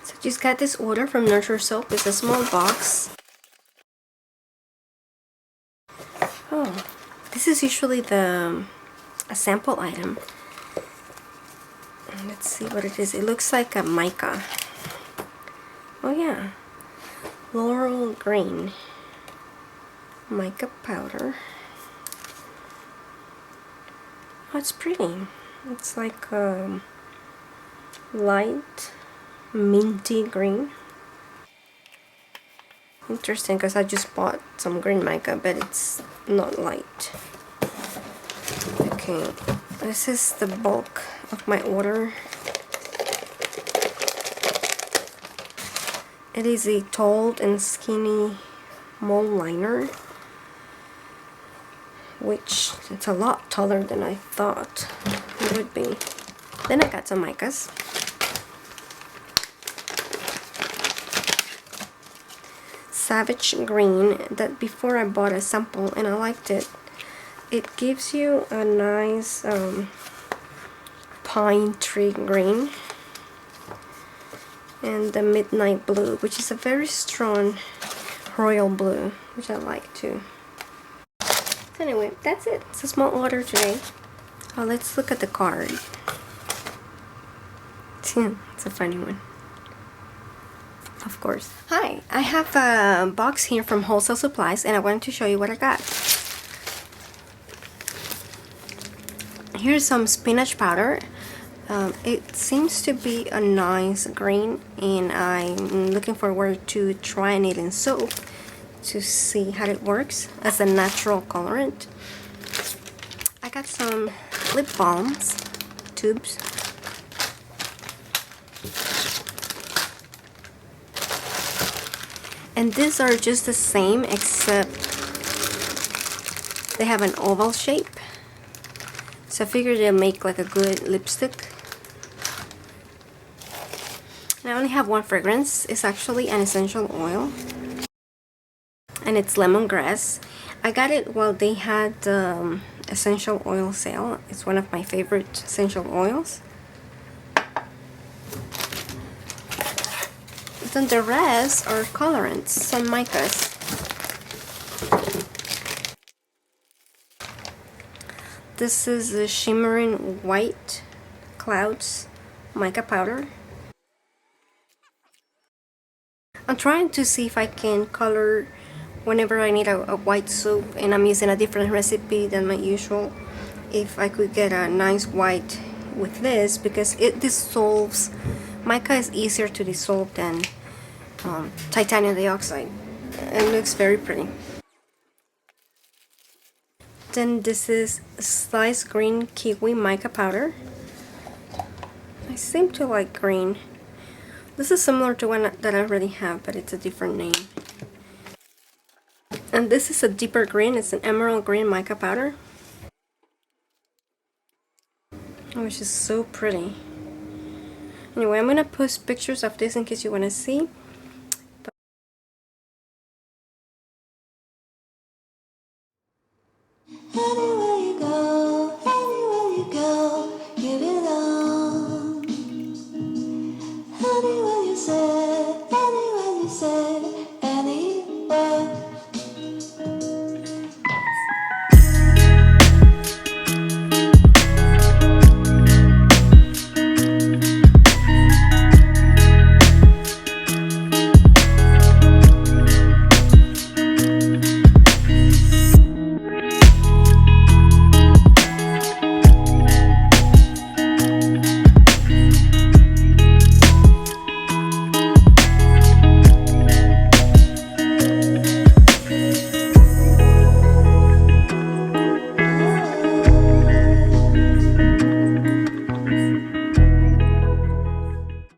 So just got this order from Nurture Soap. It's a small box. Oh, this is usually a sample item. Let's see what it is. It looks like a mica. Oh yeah, laurel green mica powder. Oh, it's pretty. It's like light minty green. Interesting, because I just bought some green mica, but it's not light. Okay, this is the bulk of my order. It is a tall and skinny mold liner, which it's a lot taller than I thought it would be. Then I got some micas. Savage green, that before I bought a sample and I liked it. It gives you a nice pine tree green, and the midnight blue, which is a very strong royal blue, which I like too. So anyway, that's it. It's a small order today. Let's look at the card. It's a funny one. Of course. Hi, I have a box here from Wholesale Supplies, and I wanted to show you what I got. Here's some spinach powder. It seems to be a nice green, and I'm looking forward to trying it in soap to see how it works as a natural colorant. I got some lip balms tubes. And these are just the same, except they have an oval shape. So I figured they'll make like a good lipstick. And I only have one fragrance. It's actually an essential oil, and it's lemongrass. I got it while they had the essential oil sale. It's one of my favorite essential oils. Then the rest are colorants, some micas. This is the shimmering white clouds mica powder. I'm trying to see if I can color whenever I need a white soap and I'm using a different recipe than my usual. If I could get a nice white with this, because it dissolves. Mica is easier to dissolve than titanium dioxide. It looks very pretty. Then this is sliced green kiwi mica powder. I seem to like green. This is similar to one that I already have, but it's a different name. And this is a deeper green. It's an emerald green mica powder, which is so pretty. Anyway, I'm gonna post pictures of this in case you want to see. Anywhere you go, you belong. Anywhere you say